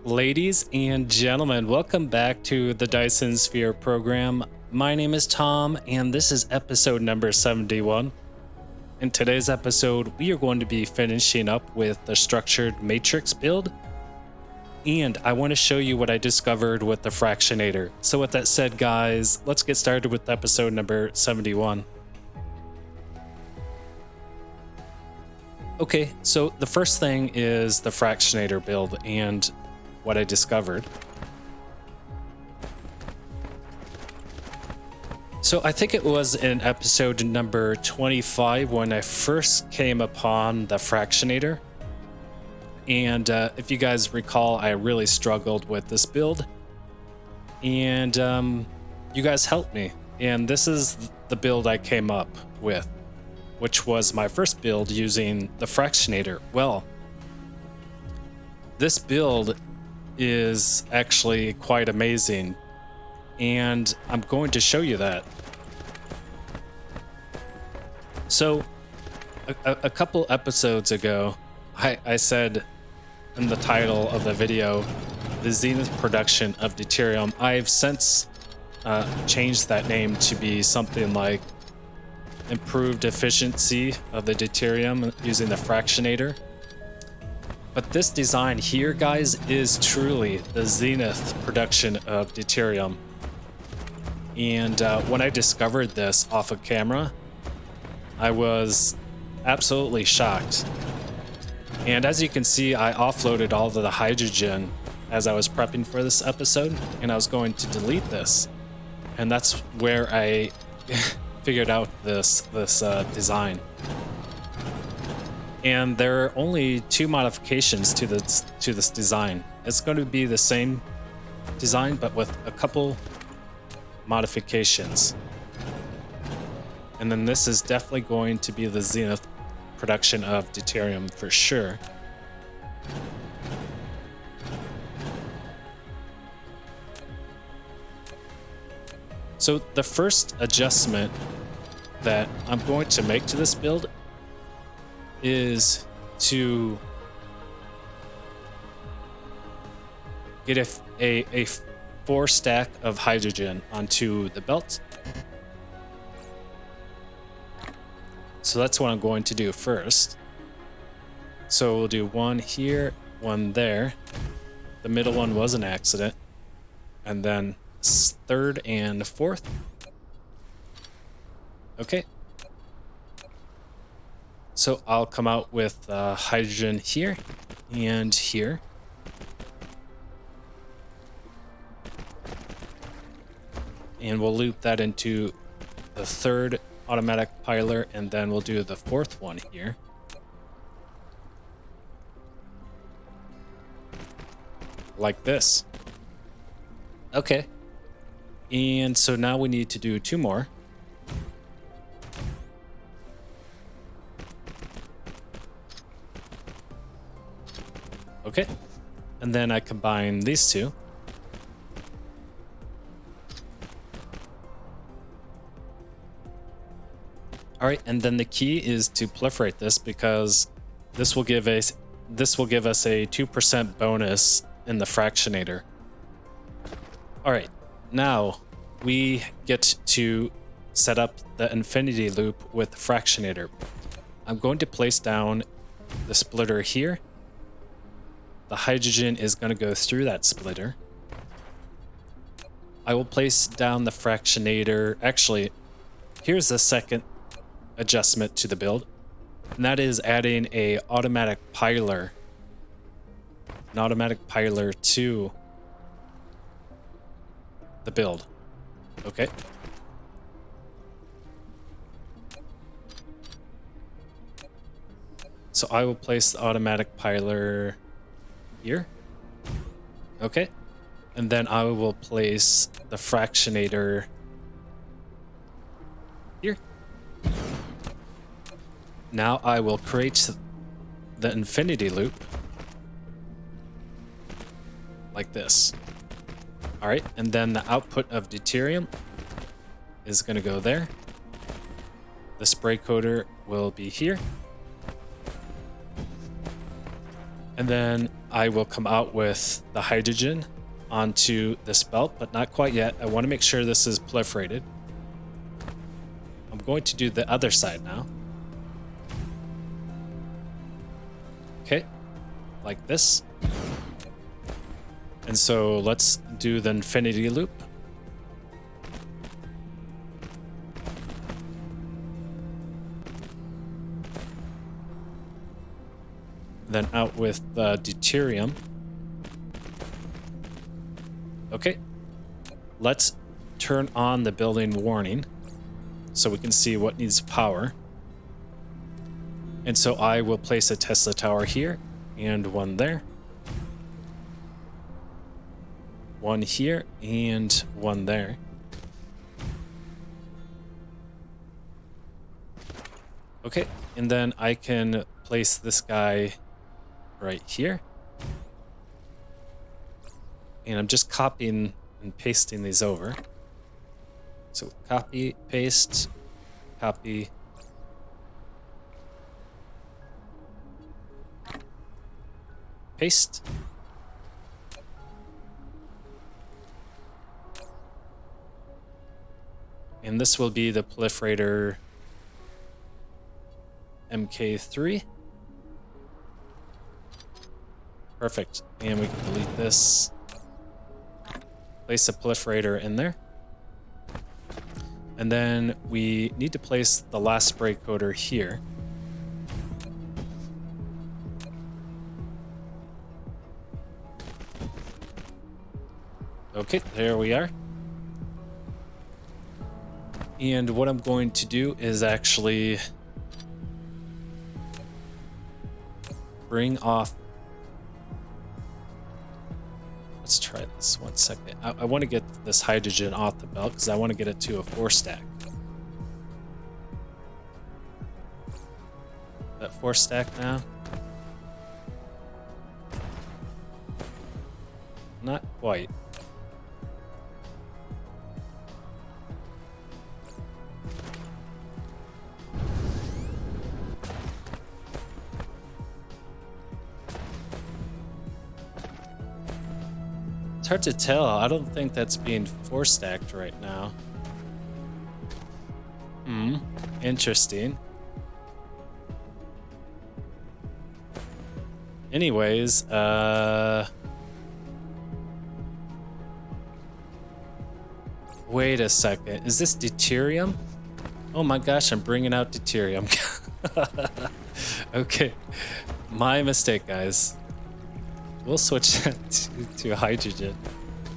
Ladies and gentlemen, welcome back to the Dyson Sphere program. My name is Tom, and this is episode number 71. In today's episode, we are going to be finishing up with the structured matrix build, and I want to show you what I discovered with the fractionator. So with that said, guys, let's get started with episode number 71. Okay, so the first thing is the fractionator build and what I discovered. So I think it was in episode number 25 when I first came upon the fractionator. And if you guys recall, I really struggled with this build. And you guys helped me. And this is the build I came up with, which was my first build using the fractionator. Well, this build is actually quite amazing, and I'm going to show you that. So a couple episodes ago, I said in the title of the video, the Zenith production of Deuterium. I've since changed that name to be something like improved efficiency of the Deuterium using the fractionator. But this design here, guys, is truly the Zenith production of Deuterium. And when I discovered this off of camera, I was absolutely shocked. And as you can see, I offloaded all of the hydrogen as I was prepping for this episode, and I was going to delete this. And that's where I figured out this design. And there are only two modifications to this design. It's going to be the same design, but with a couple modifications. And then this is definitely going to be the Zenith production of Deuterium for sure. So the first adjustment that I'm going to make to this build is to get a 4 stack of hydrogen onto the belt. So that's what I'm going to do first. So we'll do one here, one there. The middle one was an accident. And then third and fourth. Okay. So I'll come out with hydrogen here and here. And we'll loop that into the third automatic piler, and then we'll do the fourth one here. Like this. Okay. And so now we need to do 2 more. Okay, and then I combine these two. All right, and then the key is to proliferate this, because this will give us a 2% bonus in the fractionator. All right, now we get to set up the infinity loop with the fractionator. I'm going to place down the splitter here. The hydrogen is going to go through that splitter. I will place down the fractionator. Actually, here's the second adjustment to the build, and that is adding an automatic piler to the build. Okay. So I will place the automatic piler here. Okay. And then I will place the fractionator here. Now I will create the infinity loop like this. All right, and then the output of deuterium is going to go there. The spray coater will be here. And then I will come out with the hydrogen onto this belt, but not quite yet. I want to make sure this is proliferated. I'm going to do the other side now. Okay, like this. And so let's do the infinity loop. Then out with deuterium. Okay, let's turn on the building warning so we can see what needs power. And so I will place a Tesla tower here and one there. One here and one there. Okay, and then I can place this guy right here. And I'm just copying and pasting these over. So copy, paste, copy. Paste. And this will be the proliferator MK3. Perfect. And we can delete this. Place a proliferator in there. And then we need to place the last spray coater here. Okay, there we are. And what I'm going to do is actually bring off. Let's try this 1 second. I want to get this hydrogen off the belt because I want to get it to a 4-stack. That 4-stack now? Not quite. It's hard to tell. I don't think that's being 4-stacked right now. Interesting. Anyways, wait a second. Is this deuterium? Oh my gosh, I'm bringing out deuterium. Okay. My mistake, guys. We'll switch to hydrogen.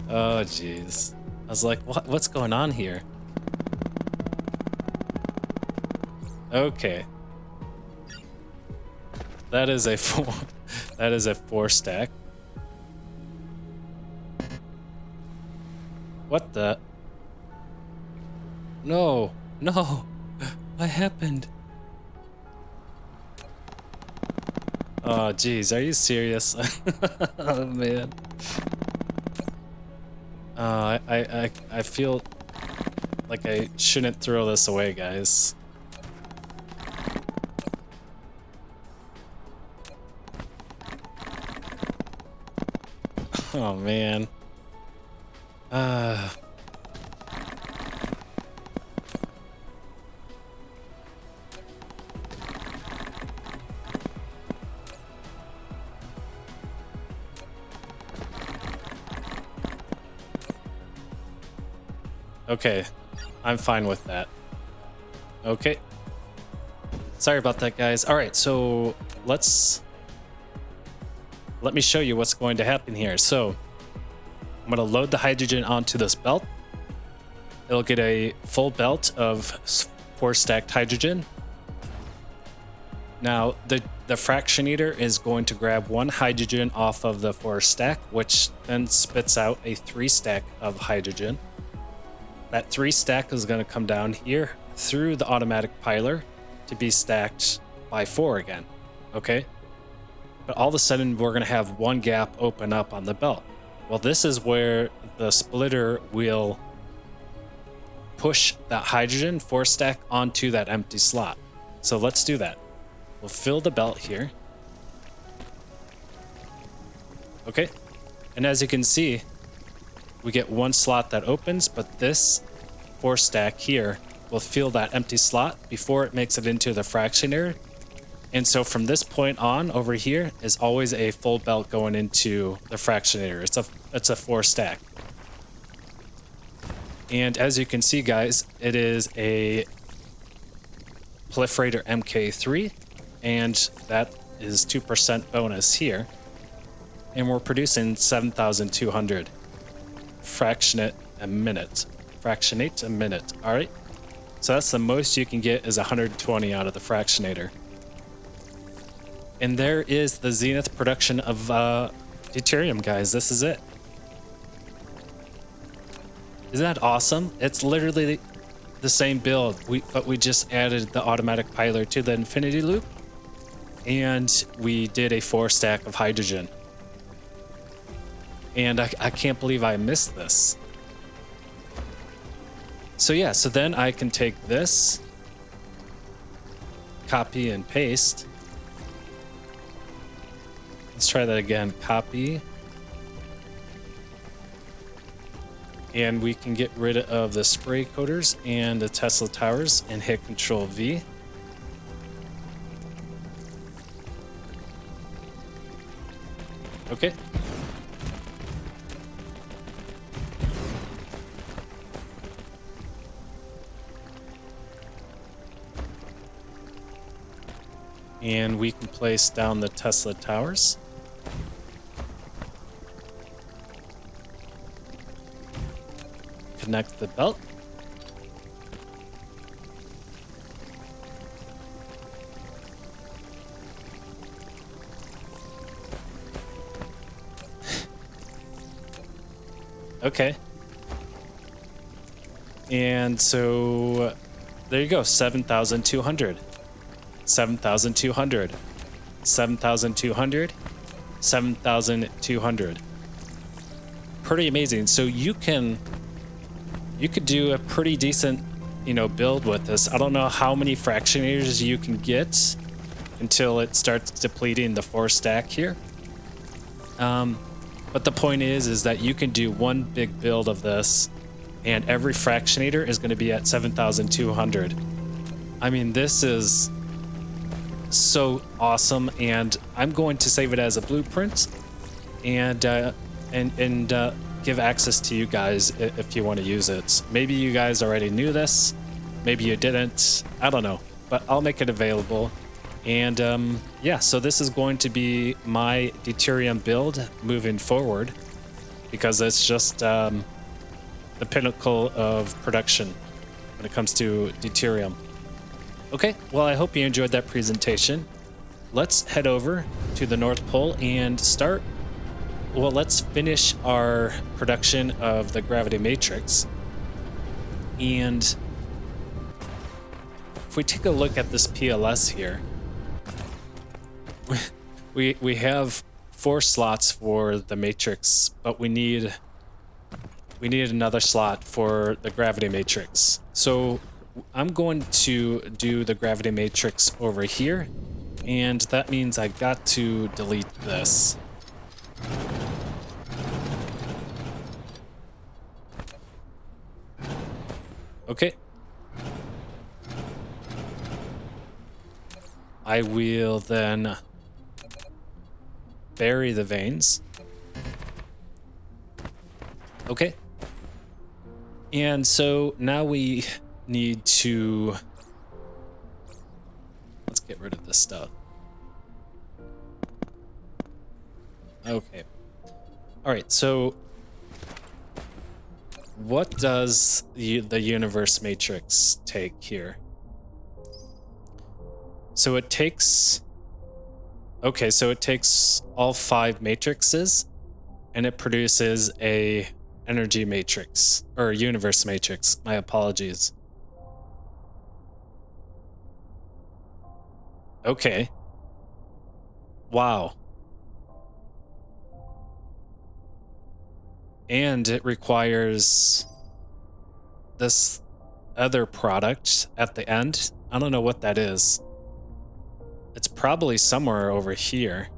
Oh, jeez. I was like, what's going on here? Okay. That is a 4-stack. What the? No, no. What happened? Oh, geez, are you serious? Oh, man. I feel like I shouldn't throw this away, guys. Oh, man. Okay, I'm fine with that. Okay. Sorry about that, guys. All right, so let me show you what's going to happen here. So I'm going to load the hydrogen onto this belt. It'll get a full belt of 4-stacked hydrogen. Now, the fractionator is going to grab 1 hydrogen off of the 4-stack, which then spits out a 3-stack of hydrogen. That 3-stack is going to come down here through the automatic piler to be stacked by 4 again, okay? But all of a sudden, we're going to have 1 gap open up on the belt. Well, this is where the splitter will push that hydrogen 4-stack onto that empty slot. So let's do that. We'll fill the belt here. Okay. And as you can see, we get one slot that opens, but this 4 stack here will fill that empty slot before it makes it into the fractionator. And so from this point on over here is always a full belt going into the fractionator. It's a 4 stack. And as you can see, guys, it is a proliferator MK3, and that is 2% bonus here. And we're producing 7,200 fractionate a minute. Fractionate a minute. All right. So that's the most you can get is 120 out of the fractionator. And there is the Zenith production of Deuterium, guys. This is it. Isn't that awesome? It's literally the same build, but we just added the automatic piler to the infinity loop, and we did a 4 stack of hydrogen. And I can't believe I missed this. So yeah, so then I can take this, copy and paste. Let's try that again. Copy. And we can get rid of the spray coaters and the Tesla towers and hit Control V. Okay. And we can place down the Tesla towers. Connect the belt. Okay. And so there you go, 7,200. 7,200. 7,200. 7,200. Pretty amazing. So you could do a pretty decent, build with this. I don't know how many fractionators you can get until it starts depleting the 4 stack here. But the point is that you can do one big build of this, and every fractionator is going to be at 7,200. I mean, this is so awesome, and I'm going to save it as a blueprint and give access to you guys if you want to use it. Maybe you guys already knew this, maybe you didn't, I don't know, but I'll make it available. And yeah, so this is going to be my Deuterium build moving forward, because it's just the pinnacle of production when it comes to Deuterium. Okay, well, I hope you enjoyed that presentation. Let's head over to the North Pole and let's finish our production of the gravity matrix. And if we take a look at this PLS here, we have 4 slots for the matrix, but we need another slot for the gravity matrix. So I'm going to do the gravity matrix over here, and that means I got to delete this. Okay. I will then bury the veins. Okay. And so now we need to, let's get rid of this stuff. Okay. All right, so what does the universe matrix take here? So it takes, okay, so it takes all 5 matrices and it produces a energy matrix, or universe matrix, my apologies. Okay. Wow. And it requires this other product at the end. I don't know what that is. It's probably somewhere over here.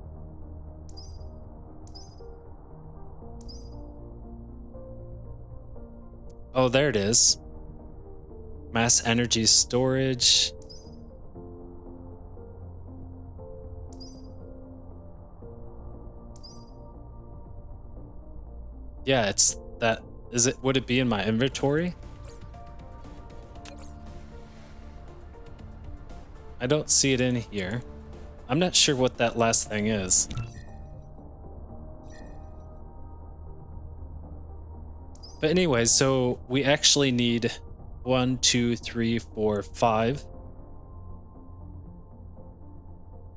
Oh, there it is. Mass energy storage. Yeah, it's that. Is it? Would it be in my inventory? I don't see it in here. I'm not sure what that last thing is. But anyway, so we actually need 1, 2, 3, 4, 5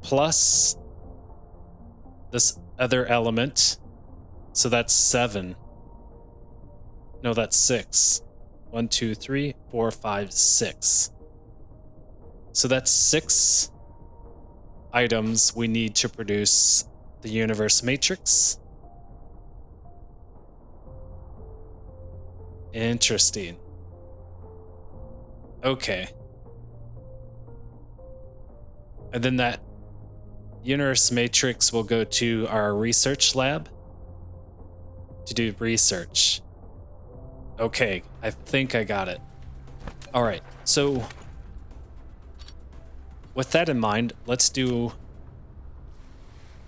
plus this other element. So that's 7. No, that's 6. 1, 2, 3, 4, 5, 6. So that's 6 items we need to produce the universe matrix. Interesting. Okay. And then that universe matrix will go to our research lab to do research. Okay, I think I got it. All right, so with that in mind, let's do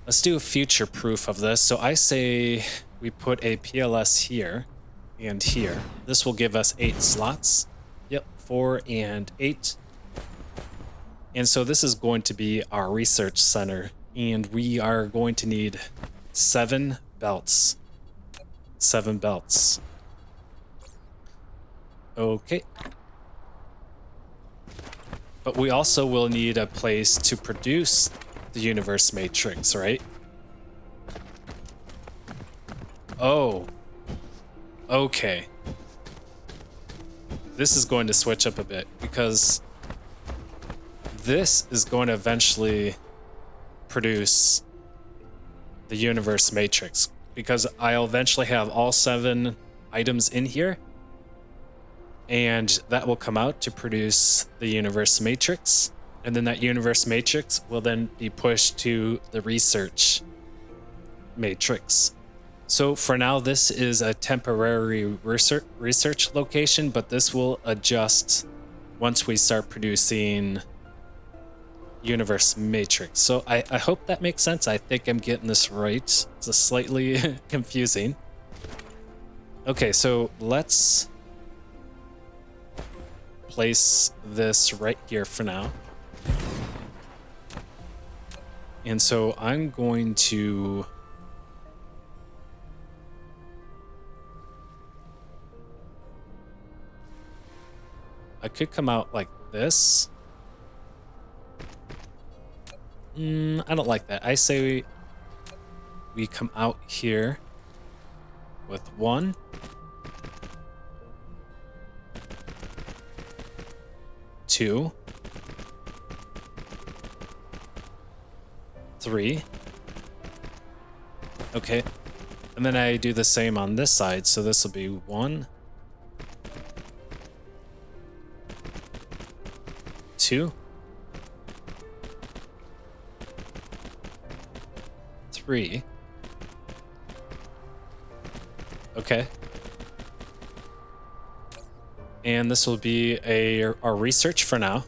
a future proof of this. So I say we put a PLS here and here. This will give us 8 slots. Yep, 4 and 8. And so this is going to be our research center, and we are going to need 7 belts. 7 belts. Okay. But we also will need a place to produce the universe matrix, right? Oh. Okay. This is going to switch up a bit because this is going to eventually produce the universe matrix, because I'll eventually have all 7 items in here, and that will come out to produce the universe matrix, and then that universe matrix will then be pushed to the research matrix. So for now, this is a temporary research location, but this will adjust once we start producing universe matrix. So I hope that makes sense. I think I'm getting this right. It's a slightly confusing. Okay, so let's place this right here for now. And so I'm going to I could come out like this. I don't like that. I say we come out here with 1, 2, 3. Okay. And then I do the same on this side. So this will be 1, 2, 3. Okay. And this will be our research for now.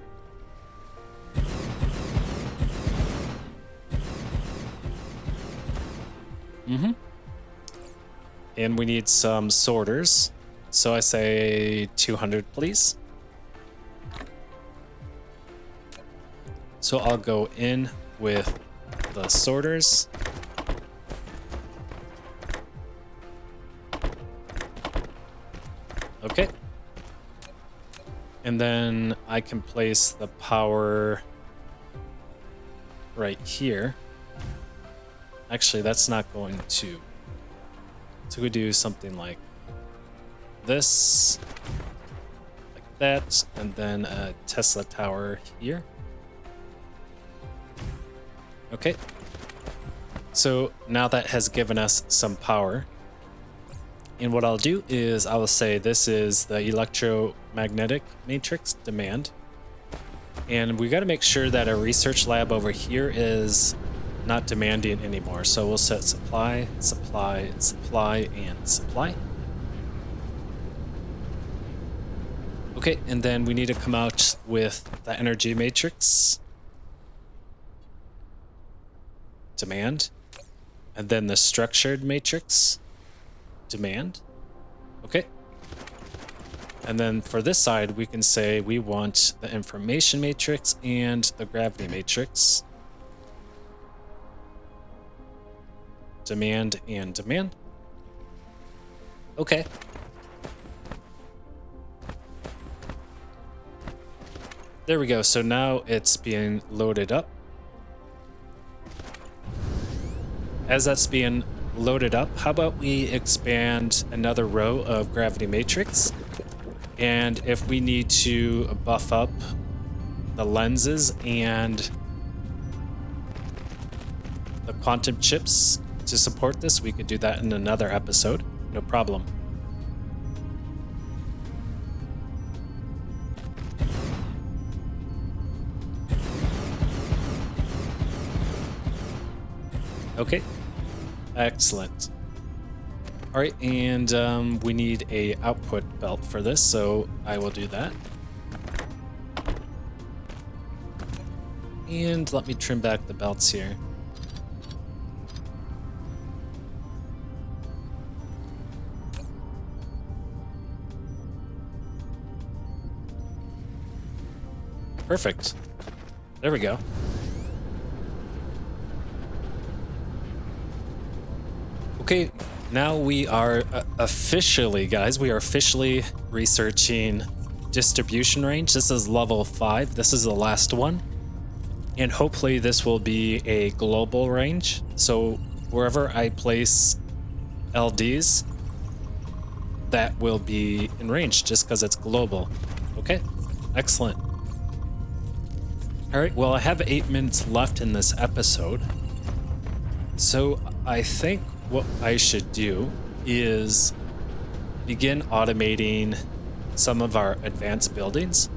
And we need some sorters. So I say 200, please. So I'll go in with the sorters. Okay. And then I can place the power right here. Actually, that's not going to. So we do something like this, like that, and then a Tesla tower here. Okay. So now that has given us some power. And what I'll do is I will say this is the electromagnetic matrix demand. And we got to make sure that our research lab over here is not demanding anymore. So we'll set supply, supply, supply, and supply. Okay, and then we need to come out with the energy matrix. Demand. And then the structured matrix. Demand. Okay. And then for this side, we can say we want the information matrix and the gravity matrix. Demand and demand. Okay. There we go. So now it's being loaded up. As that's being loaded up, how about we expand another row of gravity matrix? And if we need to buff up the lenses and the quantum chips to support this, we could do that in another episode. No problem. Okay, excellent. All right, and we need a output belt for this, so I will do that. And let me trim back the belts here. Perfect. There we go. Okay, now we are officially, guys, we are officially researching distribution range. This is level 5. This is the last one. And hopefully this will be a global range. So wherever I place LDs, that will be in range just because it's global. Okay, excellent. All right, well, I have 8 minutes left in this episode. So I think what I should do is begin automating some of our advanced buildings.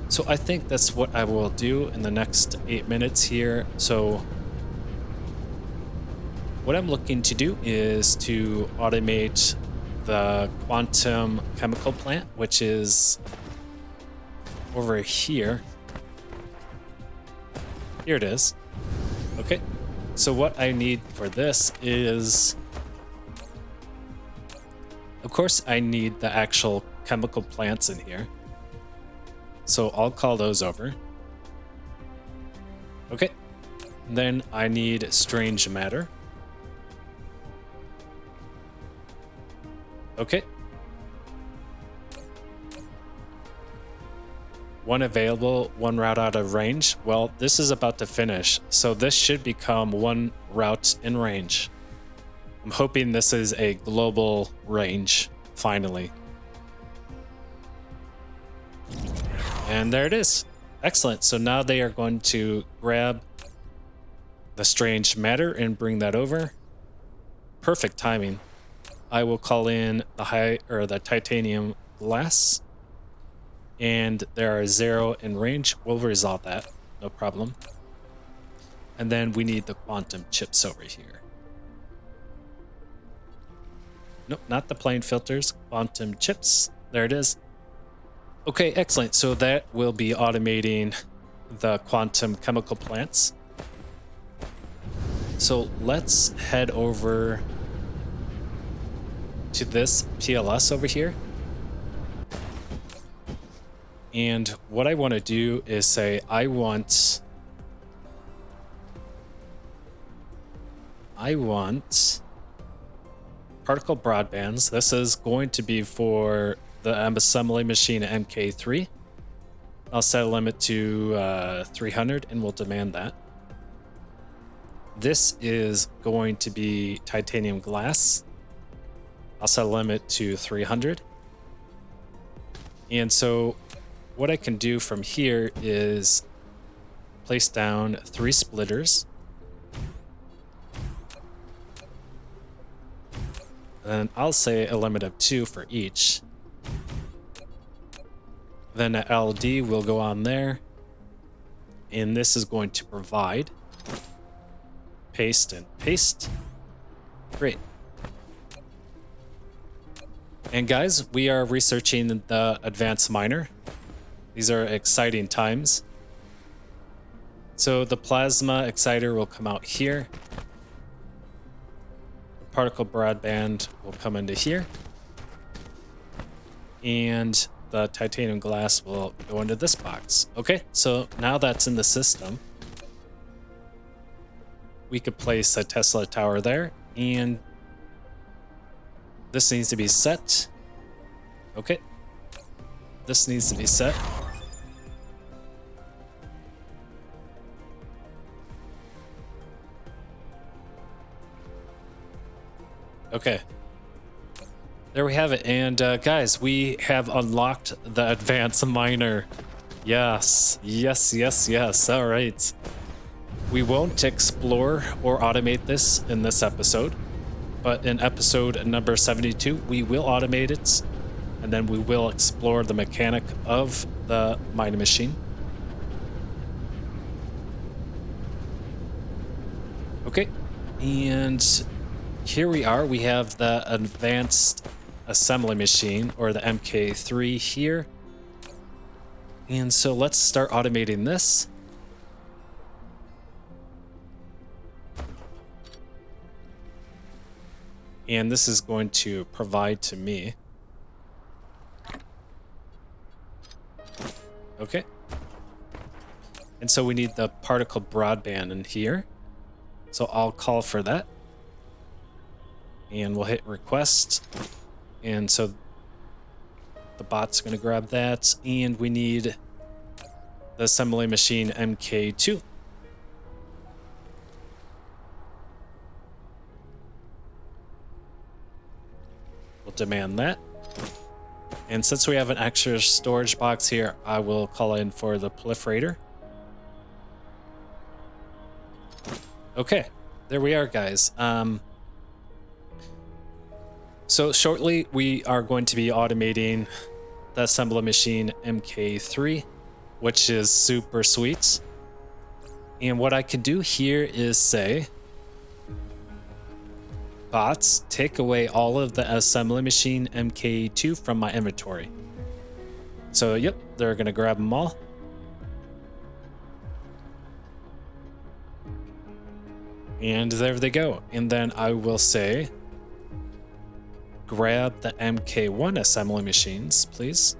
So I think that's what I will do in the next 8 minutes here. So what I'm looking to do is to automate the quantum chemical plant, which is over here. Here it is. Okay. So what I need for this is, of course, I need the actual chemical plants in here. So I'll call those over. Okay. Then I need strange matter. Okay. One available, one route out of range. Well, this is about to finish, so this should become one route in range. I'm hoping this is a global range, finally. And there it is. Excellent. So now they are going to grab the strange matter and bring that over. Perfect timing. I will call in the titanium glass. And there are 0 in range. We'll resolve that, no problem. And then we need the quantum chips over here. Nope, not the plane filters, quantum chips. There it is. Okay, excellent. So that will be automating the quantum chemical plants. So let's head over to this PLS over here. And what I want to do is say, I want particle broadbands. This is going to be for the assembly machine MK3. I'll set a limit to 300 and we'll demand that. This is going to be titanium glass. I'll set a limit to 300. And so what I can do from here is place down 3 splitters. And I'll say a limit of 2 for each. Then an LD will go on there. And this is going to provide paste and paste. Great. And guys, we are researching the advanced miner. These are exciting times. So the plasma exciter will come out here. The particle broadband will come into here. And the titanium glass will go into this box. Okay, so now that's in the system. We could place a Tesla tower there, and this needs to be set. Okay, this needs to be set. Okay, there we have it. And guys, we have unlocked the advanced miner. Yes, yes, yes, yes. All right. We won't explore or automate this in this episode, but in episode number 72, we will automate it, and then we will explore the mechanic of the mining machine. Okay, and here we are. We have the advanced assembly machine, or the MK3 here. And so let's start automating this. And this is going to provide to me. Okay. And so we need the particle broadband in here. So I'll call for that. And we'll hit request. And so the bot's going to grab that. And we need the assembly machine MK2. We'll demand that. And since we have an extra storage box here, I will call in for the proliferator. Okay, there we are, guys. So shortly we are going to be automating the assembly machine MK3, which is super sweet. And what I can do here is say, bots, take away all of the assembly machine MK2 from my inventory. So yep, they're gonna grab them all. And there they go. And then I will say, grab the MK1 assembly machines, please.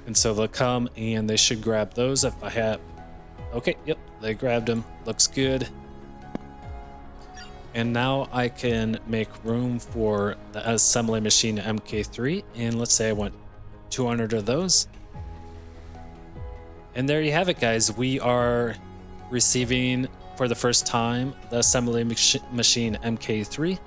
And so they'll come and they should grab those if I have. Okay, yep, they grabbed them. Looks good. And now I can make room for the assembly machine MK3. And let's say I want 200 of those. And there you have it, guys. We are receiving for the first time the assembly machine MK3.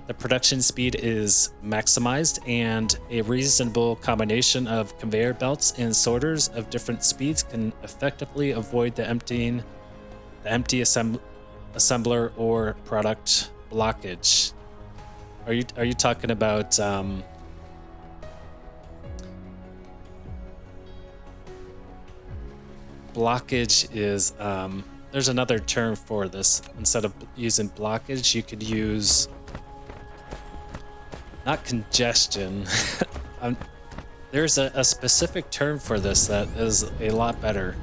The production speed is maximized, and a reasonable combination of conveyor belts and sorters of different speeds can effectively avoid the empty assembler or product blockage. Are you talking about blockage? Is there's another term for this. Instead of using blockage, you could use not congestion. There's a specific term for this that is a lot better,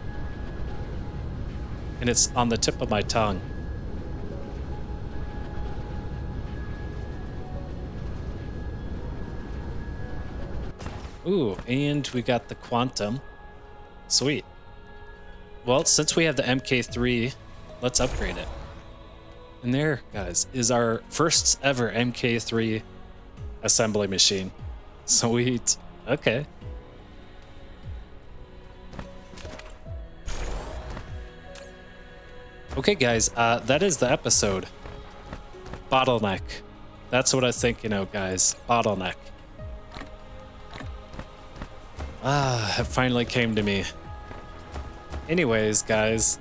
and it's on the tip of my tongue. Ooh, and we got the quantum. Sweet. Well, since we have the MK3, let's upgrade it. And there, guys, is our first ever MK3 assembly machine. Sweet. Okay. Okay, guys, that is the episode. Bottleneck. That's what I was thinking of, guys. Bottleneck. It finally came to me. Anyways, guys,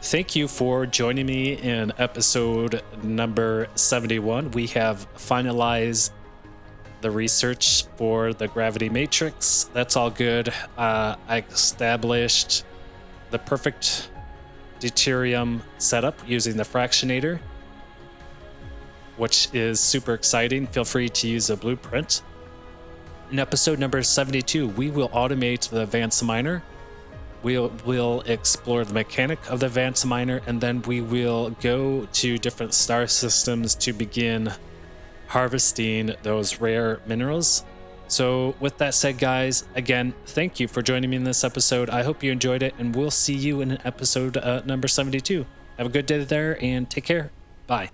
thank you for joining me in episode number 71. We have finalized the research for the gravity matrix. That's all good. I established the perfect deuterium setup using the fractionator. which is super exciting. Feel free to use a blueprint. In episode number 72, we will automate the advanced miner. We'll explore the mechanic of the advanced miner, and then we will go to different star systems to begin harvesting those rare minerals. So with that said, guys, again, thank you for joining me in this episode. I hope you enjoyed it, and we'll see you in episode number 72. Have a good day there, and take care. Bye.